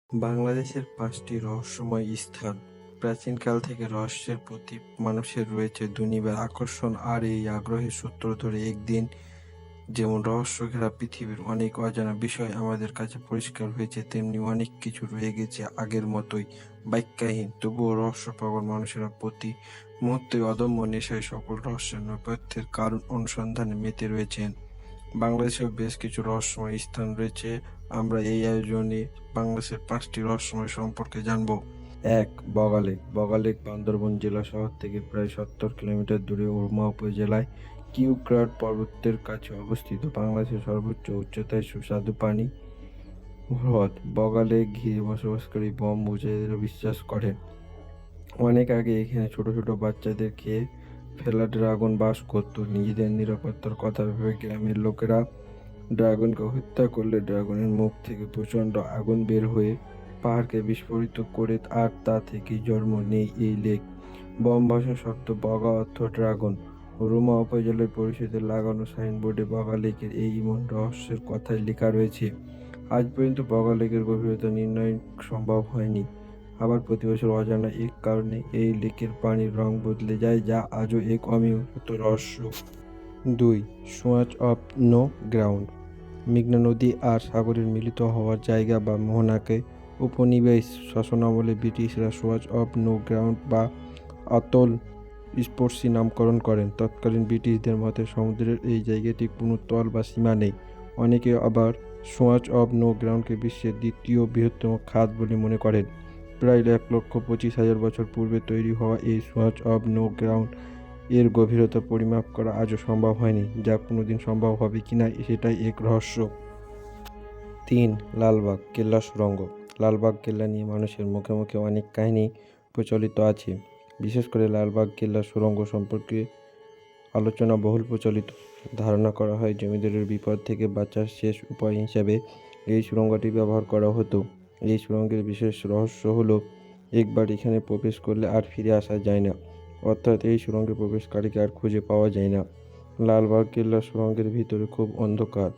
বাংলাদেশের ৫টি রহস্যময় স্থান। প্রাচীনকাল থেকে রহস্যের প্রতি মানুষের রয়েছে দুনিয়ার আকর্ষণ, আর এই আগ্রহের সূত্র ধরে একদিন যেমন রহস্য ঘেরা পৃথিবীর অনেক অজানা বিষয় আমাদের কাছে পরিষ্কার হয়েছে, তেমনি অনেক কিছু রয়ে গেছে আগের মতোই ব্যাখ্যাহীন। তবুও রহস্যপাগল মানুষেরা প্রতি মুহূর্তে অদম্য নেশায় সকল রহস্যের নেপথ্যের কারণ অনুসন্ধানে মেতে রয়েছেন। বাংলাদেশেও বেশ কিছু রহস্যময় স্থান রয়েছে। আমরা এই আয়োজনে বাংলাদেশের ৫টি রহস্যময় সম্পর্কে জানব। ১. বগালেক। বগালেক বান্দরবান জেলা শহর থেকে প্রায় ৭০ কিলোমিটার দূরে ওরমা উপজেলায় কিউক্রাট পর্বতের কাছে অবস্থিত। বাংলাদেশের সর্বোচ্চ উচ্চতায় সুস্বাদু পানি হ্রদ বগালেক ঘিরে বসবাসকারী বম মুজাহিদরা বিশ্বাস করেন অনেক আগে এখানে ছোট ছোট বাচ্চাদের খেয়ে ফেলা ড্রাগন বাস করত। নিজেদের নিরাপত্তার কথা ভেবে গ্রামের লোকেরা ড্রাগনকে হত্যা করলে ড্রাগনের মুখ থেকে প্রচণ্ড আগুন বের হয়ে পাহাড়কে বিস্ফোরিত করে, আর তা থেকে জন্ম নেই এই লেক। বম ভাষা শব্দ বগা অর্থ ড্রাগন। রুমা উপজেলার পরিষদের লাগানো সাইনবোর্ডে বগা লেকের এই ইমন রহস্যের কথাই লেখা রয়েছে। আজ পর্যন্ত বগা লেকের গভীরতা নির্ণয় সম্ভব হয়নি। আবার প্রতি বছর অজানা এক কারণে এই লেকের পানির রং বদলে যায়, যা আজও এক অমীমাংসিত রহস্য। ২. Swatch of no ground. মেঘনা নদী আর সাগরের মিলিত হওয়ার জায়গা বা মোহনাকে উপনিবেশ শাসনামলে ব্রিটিশরা সোয়াচ অফ নো গ্রাউন্ড বা অতল স্পর্শী নামকরণ করেন। তৎকালীন ব্রিটিশদের মতে সমুদ্রের এই জায়গাটি কোনো তল বা সীমা নেই। অনেকে আবার সোয়াচ অফ নো গ্রাউন্ডকে বিশ্বের দ্বিতীয় বৃহত্তম খাত বলে মনে করেন। প্রায় ১,২৫,০০০ বছর পূর্বে তৈরি হওয়া এই সোয়াচ অফ নো গ্রাউন্ড এর গভীরতা পরিমাপ করা আজও সম্ভব হয়নি, যা কোনোদিন সম্ভব হবে কিনা সেটাই এক রহস্য। ৩. লালবাগ কেল্লা সুড়ঙ্গ। লালবাগ কেল্লা নিয়ে মানুষের মুখে মুখে অনেক কাহিনী প্রচলিত আছে। বিশেষ করে লালবাগ কেল্লা সুড়ঙ্গ সম্পর্কে আলোচনা বহুল প্রচলিত। ধারণা করা হয় জমিদারের বিপদ থেকে বাঁচার শেষ উপায় হিসাবে এই সুড়ঙ্গটি ব্যবহার করা হতো। এই সুড়ঙ্গের বিশেষ রহস্য হলো, একবার এখানে প্রবেশ করলে আর ফিরে আসা যায় না, অর্থাৎ এই সুড়ঙ্গে প্রবেশকারীকে আর খুঁজে পাওয়া যায় না। লালবাগ কেল্লা সুড়ঙ্গের ভিতরে খুব অন্ধকার,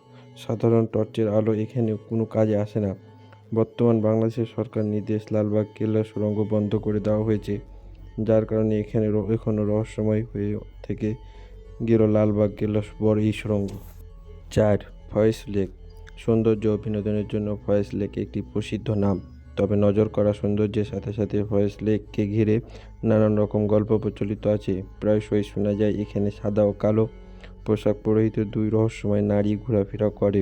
সাধারণ টর্চের আলো এখানে কোনো কাজে আসে না। বর্তমান বাংলাদেশের সরকার নির্দেশ লালবাগ কেল্লা সুড়ঙ্গ বন্ধ করে দেওয়া হয়েছে, যার কারণে এখানে এখনও রহস্যময় হয়ে থেকে গেল লালবাগ কেল্লা বড় এই সুড়ঙ্গ। ৪. ফয়েজ লেক। সৌন্দর্য ও বিনোদনের জন্য ফয়েজ লেক একটি প্রসিদ্ধ নাম। তবে নজর করা সৌন্দর্যের সাথে সাথে ফয়েজ লেককে ঘিরে নানান রকম গল্প প্রচলিত আছে। প্রায়শই শোনা যায় এখানে সাদা ও কালো পোশাক পরিহিত দুই রহস্যময় নারী ঘোরাফেরা করে।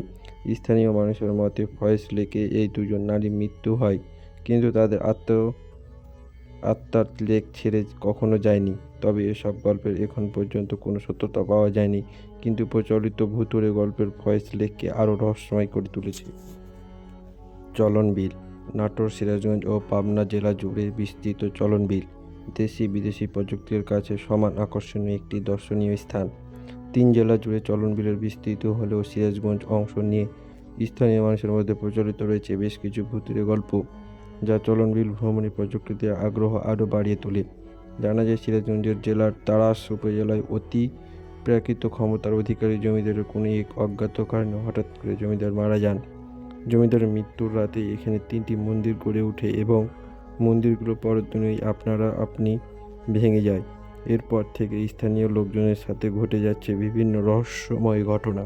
স্থানীয় মানুষের মতে ফয়েজ লেকে এই দুজন নারীর মৃত্যু হয়, কিন্তু তাদের আত্মার লেক ছেড়ে কখনো যায়নি। তবে এসব গল্পের এখন পর্যন্ত কোনো সত্যতা পাওয়া যায়নি, কিন্তু প্রচলিত ভুতুড়ে গল্পের ফয়েজ লেককে আরও রহস্যময় করে তুলেছে। চলন বিল। নাটোর, সিরাজগঞ্জ ও পাবনা জেলা জুড়ে বিস্তৃত চলন বিল দেশি বিদেশি প্রযুক্তির কাছে সমান আকর্ষণীয় একটি দর্শনীয় স্থান। ৩ জেলা জুড়ে চলন বিলের বিস্তৃত হলেও সিরাজগঞ্জ অংশ নিয়ে স্থানীয় মানুষের মধ্যে প্রচলিত রয়েছে বেশ কিছু ভুতুড়ে গল্প, যা চলন বিল ভ্রমণের প্রযুক্তিতে আগ্রহ আরও বাড়িয়ে তোলে। জানা যায় সিরাজগঞ্জের জেলার তাড়াশ উপজেলায় অতি প্রাকৃত ক্ষমতার অধিকারী জমিদারের কোনো এক অজ্ঞাত কারণে হঠাৎ করে জমিদার মারা যান। জমিদারের মৃত্যুর রাতে এখানে ৩টি মন্দির গড়ে ওঠে এবং মন্দিরগুলো পরের দিনই আপনি ভেঙে যায়। এরপর থেকে স্থানীয় লোকজনের সাথে ঘটে যাচ্ছে বিভিন্ন রহস্যময় ঘটনা।